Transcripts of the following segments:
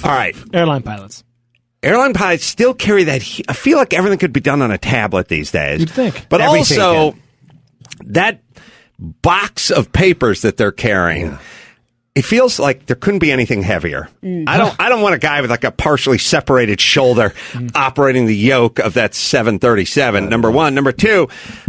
All right. Airline pilots. Airline pilots still carry that. I feel like everything could be done on a tablet these days. You'd think. But Everything also, that box of papers that they're carrying, it feels like there couldn't be anything heavier. I don't want a guy with like a partially separated shoulder operating the yoke of that 737, number one. Number two,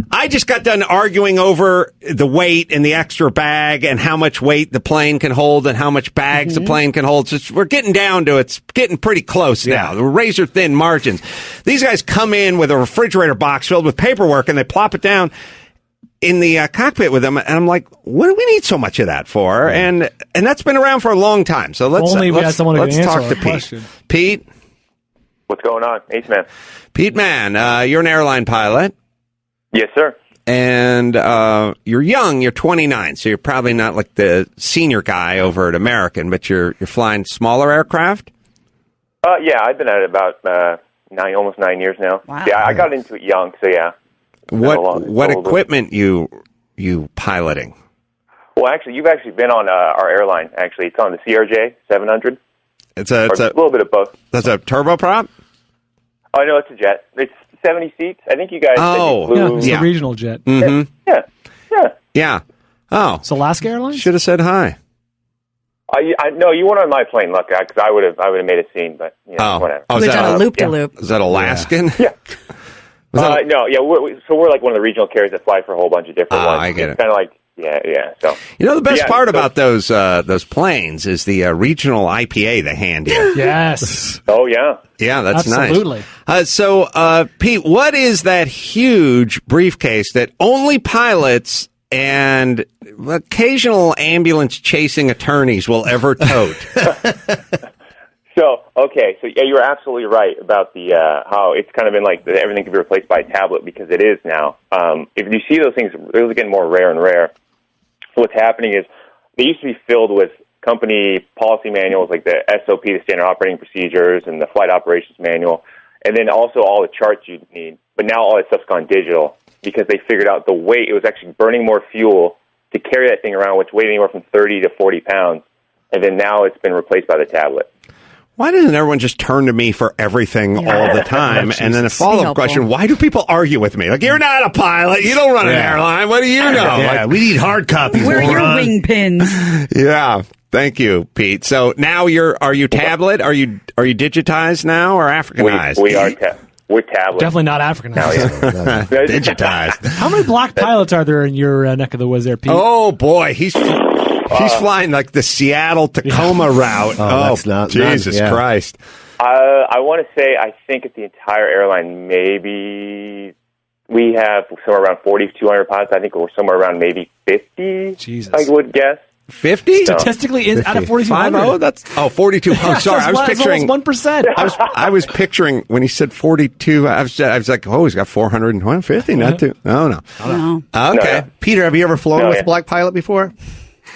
I just got done arguing over the weight and the extra bag and how much weight the plane can hold and how much bags the plane can hold. So we're getting down to it's getting pretty close now. The razor thin margins. These guys come in with a refrigerator box filled with paperwork and they plop it down in the cockpit with them, and I'm like, what do we need so much of that for? And that's been around for a long time. So let's Only we had someone who can answer talk our to Pete. question. Pete, What's going on? Ace Man. Pete, man, you're an airline pilot, Yes, sir. and you're young. You're 29, so you're probably not like the senior guy over at American, but you're flying smaller aircraft. Yeah, I've been at it about almost 9 years now. Wow. Yeah, I got into it young, so yeah. What equipment you piloting? Well, actually, you've actually been on our airline. Actually, it's on the CRJ 700. It's a little bit of both. That's a turboprop. Oh no, it's a jet. It's 70 seats. I think you guys. Oh, said you flew. It's the regional jet. Mm-hmm. Yeah. Oh, It's Alaska Airlines? should have said hi. No, you weren't on my plane, look, because I would have made a scene, but whatever. Oh, Which is that on a loop-de-loop. Is that Alaskan? Yeah. that No, yeah. So we're like one of the regional carriers that fly for a whole bunch of different ones. I get it's it. Kind of like So the best Yeah, part so- about those planes is the regional IPA they hand you. Yes. Oh yeah. Yeah, that's Absolutely. nice. So, Pete, what is that huge briefcase that only pilots and occasional ambulance chasing attorneys will ever tote? So yeah, you're absolutely right about the how it's kind of been like everything can be replaced by a tablet because it is now. If you see those things, they're getting more rare and rare. So what's happening is they used to be filled with company policy manuals like the SOP, the Standard Operating Procedures, and the Flight Operations Manual, and then also all the charts you need. But now all that stuff's gone digital because they figured out the weight. It was actually burning more fuel to carry that thing around, which weighed anywhere from 30 to 40 pounds. And then now it's been replaced by the tablet. Why doesn't everyone just turn to me for everything all the time? And then a follow-up question, why do people argue with me? Like, you're not a pilot. You don't run an airline. What do you know? Yeah, we need hard copies. Where are your moron. wing pins? Yeah. Thank you, Pete. So now are you tablet? Are you digitized now or Africanized? We are we're tablet. Definitely not Africanized. Digitized. How many black pilots are there in your neck of the woods there, Pete? Oh, boy. He's flying like the Seattle-Tacoma route. that's not Jesus Christ. I want to say, I think at the entire airline, maybe we have somewhere around 4,200 pilots. I think we're somewhere around maybe 50, Jesus. I would guess. 50? Statistically, out of 4,200. 50? That's 42. I'm sorry. I was picturing 1%. I was picturing when he said 42. I was like, oh, he's got 450. Not too. Oh no. No. Okay. No. Peter, have you ever flown No, with yeah. a black pilot before?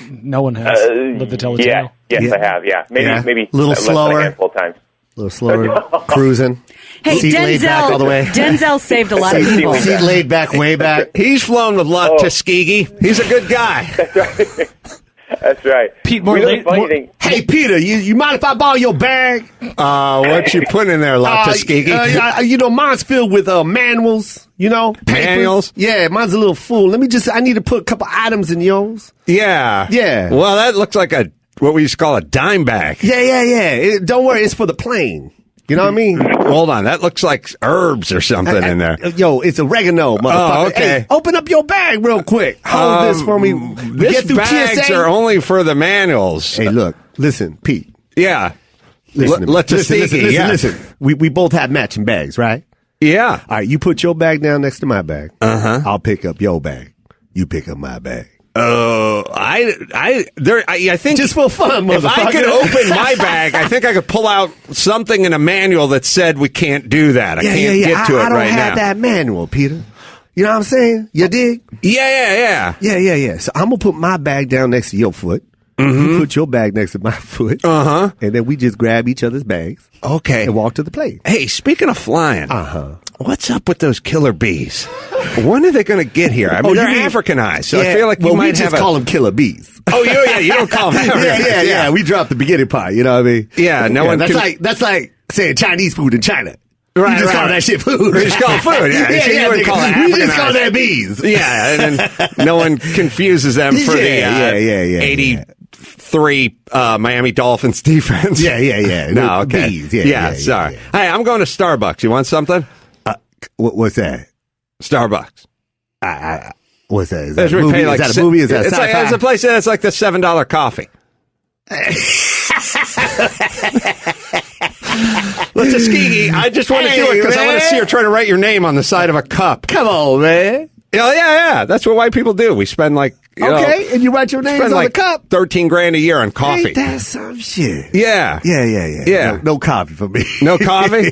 No one has lived to tell the tale. Yes, Yeah. I have. Yeah, maybe Little less than slower. a handful of times. A little slower, cruising. Hey, Seat laid back all the way. Denzel saved a lot of people. Seat laid back, way back. He's flown with Lot Tuskegee. He's a good guy. That's right. Pete, more You know the late. funny thing- Hey, Peter, you mind if I borrow your bag? What you put in there, Lot Tuskegee? Mine's filled with manuals, papers. Manuals? Yeah, mine's a little full. I need to put a couple items in yours. Yeah. Yeah. Well, that looks like what we used to call a dime bag. Yeah. Don't worry, it's for the plane. You know what I mean? Hold on. That looks like herbs or something in there. Yo, it's oregano, motherfucker. Oh, okay. Hey, open up your bag real quick. Hold this for me. This Get through bags TSA. are only for the manuals. Hey, look, listen, Pete. Yeah. Listen, to me. Let Tuskegee. Listen. We both have matching bags, right? Yeah. All right, you put your bag down next to my bag. Uh-huh. I'll pick up your bag. You pick up my bag. I think Just for fun, if I motherfucker. could open my bag, I think I could pull out something in a manual that said we can't do that. I can't get to it I don't right have now. that manual, Peter. You know what I'm saying? You dig? Yeah. Yeah. So I'm gonna put my bag down next to your foot. You put your bag next to my foot. Uh-huh. And then we just grab each other's bags. Okay. And walk to the plane. Hey, speaking of flying, what's up with those killer bees? When are they going to get here? I mean, they're Africanized, so I feel like you might we just call them killer bees. Oh, you don't call them. Yeah. We dropped the beginning part. You know what I mean? Yeah, That's like saying Chinese food in China. Right, you just call that shit food. We just call it food. Yeah, you wouldn't call it we just call that bees. Yeah, and then no one confuses them for the 83 Miami Dolphins defense. Yeah. No, okay. Bees. Yeah, sorry. Hey, I'm going to Starbucks. You want something? What's that? Starbucks. What's that? Is that a movie? Is that a movie? Is that sci-fi? It's a place that's like the $7 coffee. Let's Tuskegee. I just want to do it because I want to see her try to write your name on the side of a cup. Come on, man. Yeah. That's what white people do. We spend like and you write your names on the cup. $13,000 a year on coffee. Ain't that some shit? Yeah. No coffee for me. No coffee?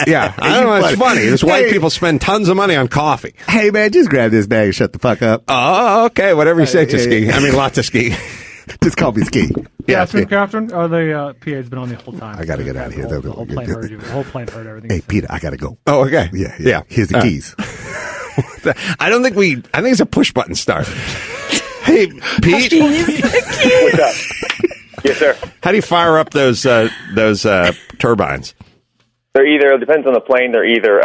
Yeah. I don't know. It's funny. These white people spend tons of money on coffee. Hey, man, just grab this bag and shut the fuck up. Oh, okay. Whatever you say, Tuskegee. I mean, lots of ski. Just call me Ski. Captain. Oh, the PA's been on the whole time. I got to get out of here. The whole plane heard you. The whole plane heard everything. Hey, Peter, I got to go. Oh, okay. Yeah. Here's the keys. I think it's a push button start. Hey, Pete. What's up? Yes, sir. How do you fire up those turbines? They're either, it depends on the plane, they're either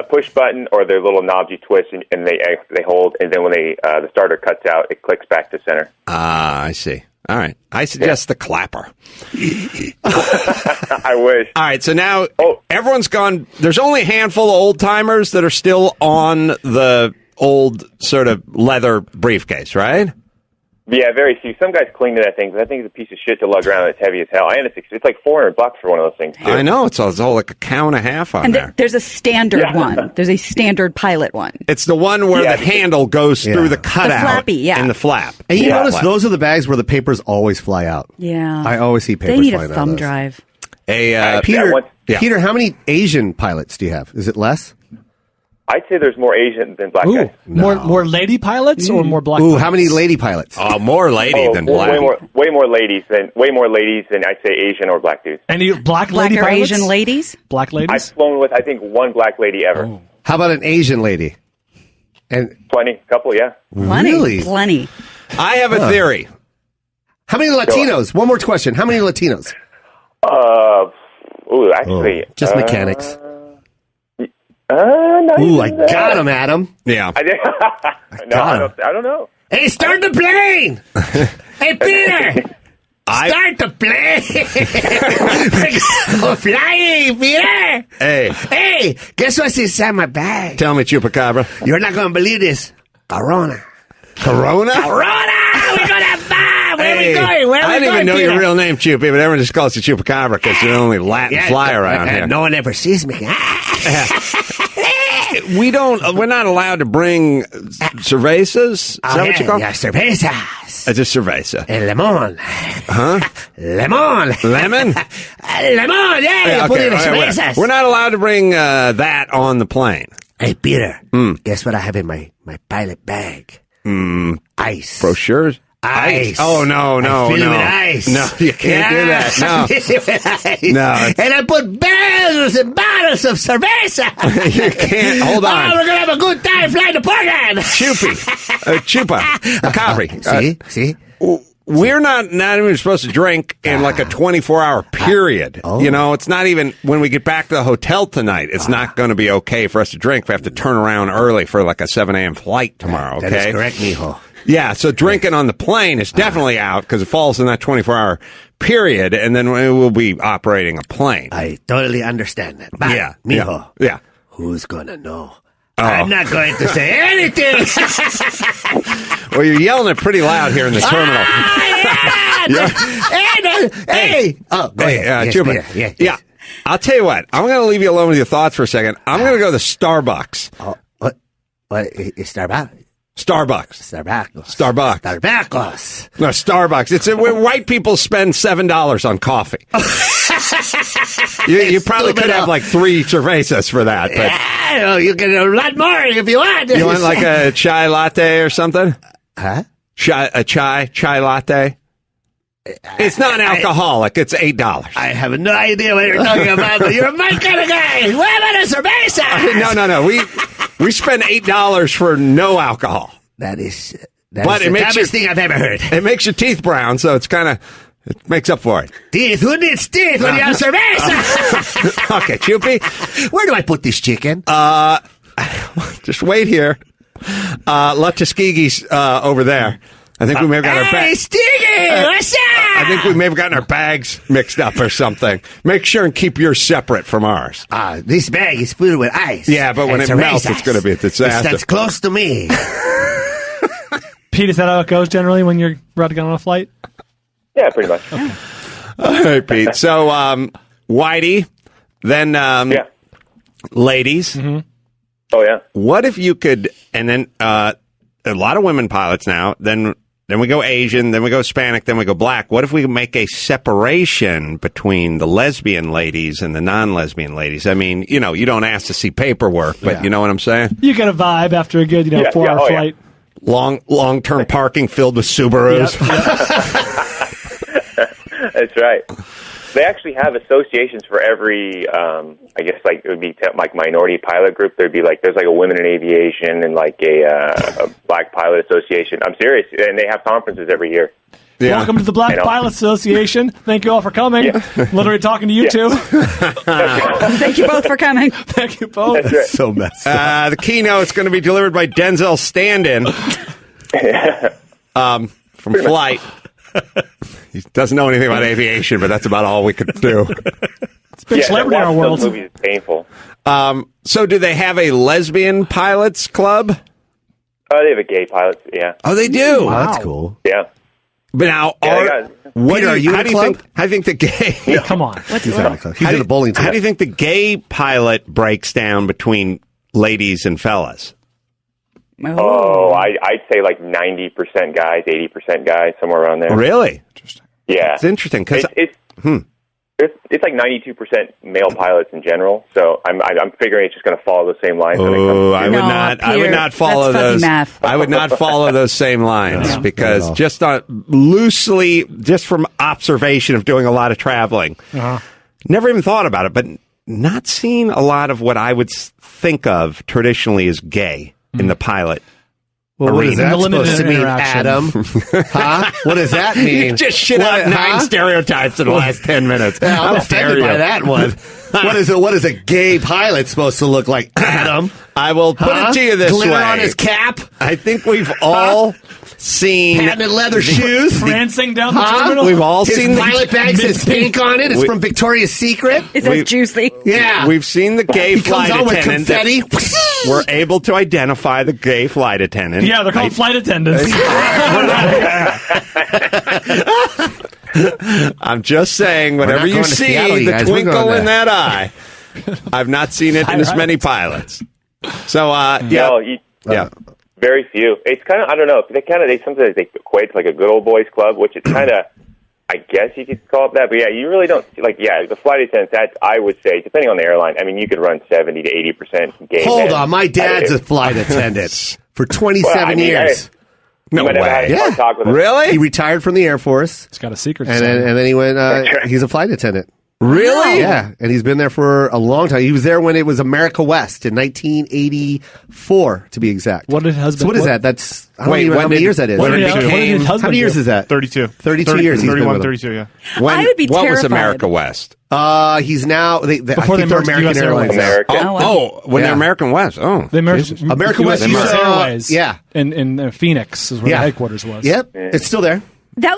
push button or they're little knobs you twist and they hold, and then when the starter cuts out, it clicks back to center. Ah, I see. All right. I suggest the clapper. I wish. All right. So now everyone's gone. There's only a handful of old timers that are still on the old sort of leather briefcase, right? Yeah, very few. Some guys cling to that thing, but I think it's a piece of shit to lug around. It's heavy as hell. And it's like $400 for one of those things, too. I know. It's all like a cow and a half on there. There's a standard one. There's a standard pilot one. It's the one where the handle goes through the cutout in the flap. And you notice those are the bags where the papers always fly out. Yeah. I always see papers flying out. They need a thumb drive. Peter, how many Asian pilots do you have? Is it less? I'd say there's more Asian than black guys. More lady pilots or more black? How many lady pilots? Oh, more lady than black. Way more ladies than I'd say Asian or black dudes. Any black lady or pilots? Asian ladies? Black ladies? I've flown with I think one black lady ever. Oh. How about an Asian lady? And couple, yeah. Really? Plenty. I have a theory. How many Latinos? One more question. How many Latinos? Actually, just mechanics. I got him, Adam. Yeah. I don't know. Hey, start the plane! Hey, Peter! Start the plane! We're flying, Peter! Hey, guess what's inside my bag? Tell me, Chupacabra. You're not going to believe this. Corona. Corona? We're going to buy! Where are we going? I didn't even know your real name, Chupi, but everyone just calls you Chupacabra because you're the only Latin fly around here. No one ever sees me. We're not allowed to bring cervezas. Is that what you call them? Cervezas. It's a cerveza. Lemon. Huh? Lemon. Lemon? Lemon, yeah. Put in cervezas. We're not allowed to bring that on the plane. Hey, Peter. Guess what I have in my pilot bag? Ice. Brochures? Ice. Oh, no. With ice. No, you can't do that. No. And I put barrels and bottles of cerveza. You can't. Hold on. Oh, we're going to have a good time flying to Portland. Chupa. Capri. See? We're not even supposed to drink in like a 24-hour period. You know, it's not even when we get back to the hotel tonight. It's not going to be okay for us to drink. We have to turn around early for like a 7 a.m. flight tomorrow, okay? That is correct, mijo. Yeah, so drinking on the plane is definitely out because it falls in that 24-hour period, and then we'll be operating a plane. I totally understand that. But, mijo, who's going to know? I'm not going to say anything. Well, you're yelling it pretty loud here in the terminal. Hey. Oh, go ahead. Chupa. Yeah. I'll tell you what. I'm going to leave you alone with your thoughts for a second. I'm going to go to Starbucks. What? Is Starbucks? Starbucks. No, Starbucks. It's where white people spend $7 on coffee. you probably could have like 3 cervezas for that. But yeah, you get a lot more if you want. You want like a chai latte or something? Huh? Chai latte? It's non-alcoholic. It's $8. I have no idea what you're talking about, but you're my kind of guy. What about a cerveza? No. We spend $8 for no alcohol. That is But the dumbest thing I've ever heard. It makes your teeth brown, so it's kind of... It makes up for it. Teeth? Who needs teeth when you have cerveza? Okay, Choopy. Where do I put this chicken? Just wait here. La Tuskegee's over there. I think we may have got our Hey, bags. Stiggy! What's up? I think we may have gotten our bags mixed up or something. Make sure and keep yours separate from ours. This bag is filled with ice. Yeah, but when and it melts, cervezas. it's going to be a disaster. That's close to me. Pete, is that how it goes generally when you're about to get on a flight? Yeah, pretty much. All right, Pete. So, Whitey, then ladies. Mm-hmm. Oh, yeah. What if you could, and then a lot of women pilots now, then we go Asian, then we go Hispanic, then we go black. What if we make a separation between the lesbian ladies and the non-lesbian ladies? I mean, you don't ask to see paperwork, but you know what I'm saying? You get a vibe after a good, 4-hour flight. Long-term parking filled with Subarus. Yep. That's right. They actually have associations for every, I guess, like, it would be like minority pilot group. There's like a women in aviation and like a black pilot association. I'm serious. And they have conferences every year. Yeah. Welcome to the Black Pilot Association. Thank you all for coming. Yeah. Literally talking to you two. Thank you both for coming. Thank you both. That's right. So messed up. The keynote's going to be delivered by Denzel Stand-in from Flight. He doesn't know anything about aviation, but that's about all we could do. It's a big celebrity in our world. Those movies is painful. So do they have a lesbian pilots club? They have a gay pilot, yeah. Oh, they do? Wow. That's cool. Yeah. But now, Peter, are you in a club? How do you think the gay... Come on. He's in a bowling team. How do you think the gay pilot breaks down between ladies and fellas? Oh, I'd say like 90% guys, 80% guys, somewhere around there. Really? Interesting. Yeah. It's interesting because... It's like 92% male pilots in general, so I'm figuring it's just going to follow the same lines. Oh, I would No, not. I would Peter, not follow that's fuzzy those. math. I would not follow those same lines No, because not at all. just loosely, just from observation of doing a lot of traveling, never even thought about it, but not seen a lot of what I would think of traditionally as gay in the pilot. Well, what is that The limited supposed to mean, interaction. Adam? Huh? What does that mean? You just shit out 9 stereotypes in the last 10 minutes. I'm How dare offended you? by that one. What is a gay pilot supposed to look like, Adam? I will put it to you this Glitter way. on his cap? I think we've all seen... Patented leather shoes? Prancing down the terminal. We've all His seen pilot bag says pink on it. It's from Victoria's Secret. It says juicy. Yeah. We've seen the gay He flight comes on with attendant. confetti. We're able to identify the gay flight attendant. Yeah, they're called flight attendants. I'm just saying, whenever not you going to see Seattle, you the guys. We're twinkle going in to- that eye, I've not seen it in as many pilots. So, No, yeah. very few. It's kind of, I don't know. They sometimes they equate to like a good old boys club, which is kind of, I guess you could call it that. But yeah, you really don't the flight attendants. That I would say, depending on the airline. I mean, you could run 70 to 80% gay. Hold men. on. My dad's a flight attendant for 27 Well, I mean, years. You might have had a Yeah. talk with him. Really? He retired from the Air Force, It's got a secret. and then he went. He's a flight attendant. Really? Yeah, and he's been there for a long time. He was there when it was America West in 1984, to be exact. What did husband? So what is what- that? That's I don't Wait, even know how when many did- years that is. when What it did, what did became- his husband How many years do? is that? 32. 32 years he's been 31, with them. 32, yeah. When, I would be what was terrified. America West? He's now. I Before they think they're merged American US Airlines. Airways. America. When Yeah. they're American West. Oh. They merged American US West, Airways. yeah. In Phoenix is where Yeah. the headquarters was. Yep, it's still there.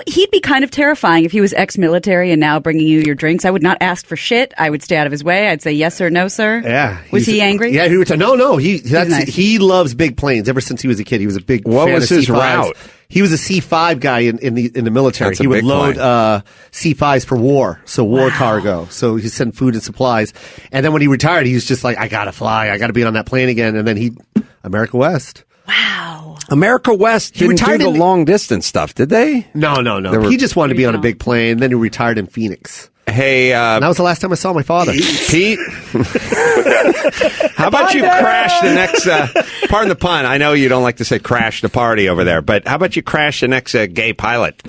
He'd be kind of terrifying if he was ex-military and now bringing you your drinks. I would not ask for shit. I would stay out of his way. I'd say yes or no, sir. Yeah. Was he angry? Yeah, he retired. No. nice. He loves big planes. Ever since he was a kid, he was a big. What fan was of his C5s. route? He was a C5 guy in the military. That's a He would big load plane. C5s for war, so war cargo. So he'd send food and supplies. And then when he retired, he was just like, I gotta fly. I gotta be on that plane again. And then America West. Wow. America West He didn't do retired the in- long distance stuff, did they? No. were- He just wanted to be on a Regional. big plane. Then he retired in Phoenix. Hey, And that was the last time I saw my father. Pete, how about you crash the next, pardon the pun, I know you don't like to say crash the party over there, but how about you crash the next gay pilot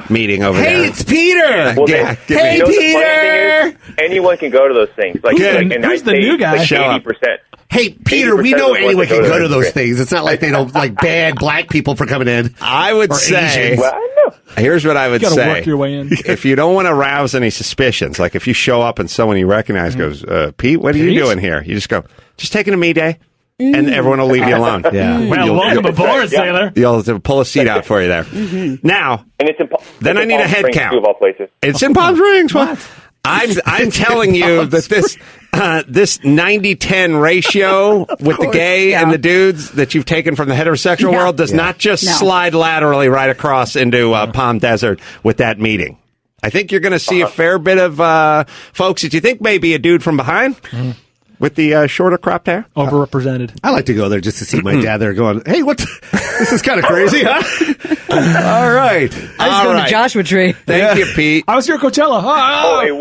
meeting over there? Hey, it's Peter! Well, Yeah, Hey, you know, the funny thing is, anyone can go to those things. Like, Good. and Who's I'd the say new guy? Like Show up. 80%. Hey, Peter, we 80% know of the ones anyone that can go to those things. things. It's not like they don't like ban black people for coming in. I would Or say, Asians. Well, I know. here's what I would You gotta say. work your way in. If you don't want to arouse any suspicions, like if you show up and someone you recognize goes, Pete, what are you Pete? doing here? You just go, just taking a me day, and everyone will leave you alone. Yeah. Well, welcome aboard, Yeah. sailor. You'll have to pull a seat out for you there. Now, And it's Then it's I need a Palm head Springs, count. too, of all places. it's in Palm Springs. What? I'm telling you that this 90-10 ratio with the gay and the dudes that you've taken from the heterosexual Yeah. world does not just slide laterally right across into Palm Desert with that meeting. I think you're going to see a fair bit of folks that you think may be a dude from behind with the shorter cropped hair. Overrepresented. I like to go there just to see my dad there going, hey, what? This is kind of crazy, huh? All right. I was going to Joshua Tree. Thank you, Pete. I was here at Coachella. Oh, hey,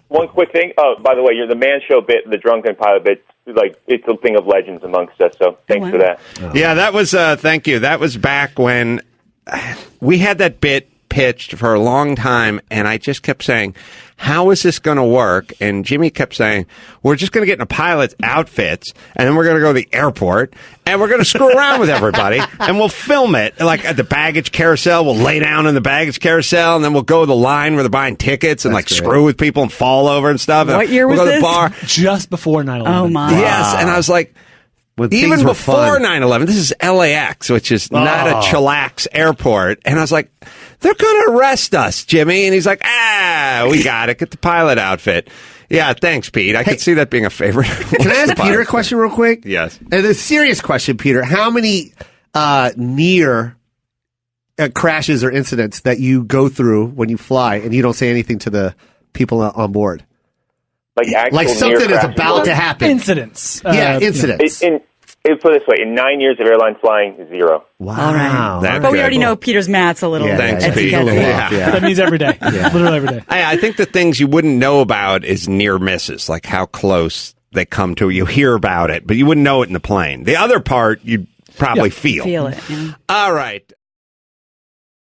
one quick thing. Oh, by the way, you're the man show bit, the drunken pilot bit. Like, it's a thing of legends amongst us. So thanks for that. Yeah, that was, thank you. That was back when we had that bit pitched for a long time, and I just kept saying, how is this going to work? And Jimmy kept saying, we're just going to get in a pilot's outfits, and then we're going to go to the airport, and we're going to screw around with everybody, and we'll film it. Like at the baggage carousel, we'll lay down in the baggage carousel, and then we'll go to the line where they're buying tickets and That's great. screw with people and fall over and stuff. What And year we'll was go to the this? bar. Just before 9/11. Oh, my. Yes, and I was like, When even things were before fun. 9/11, this is LAX, which is not a chillax airport. And I was like, they're going to arrest us, Jimmy. And he's like, we got it. Get the pilot outfit. Yeah, thanks, Pete. I could see that being a favorite. Can I ask Peter a question real quick? Yes. And a serious question, Peter. How many near crashes or incidents that you go through when you fly and you don't say anything to the people on board? Like, actual Like something near is crashes. about to happen. Incidents. Yeah, incidents. Put it this way, in 9 years of airline flying, 0. Wow. All right. That's But we good. already know Peter's Matt's a little. Yeah, Thanks, yeah, Pete. it's a little Yeah. off, yeah. That means every day. Literally every day. I think the things you wouldn't know about is near misses, like how close they come to. You hear about it, but you wouldn't know it in the plane. The other part, you'd probably feel. Feel it. Yeah. All right.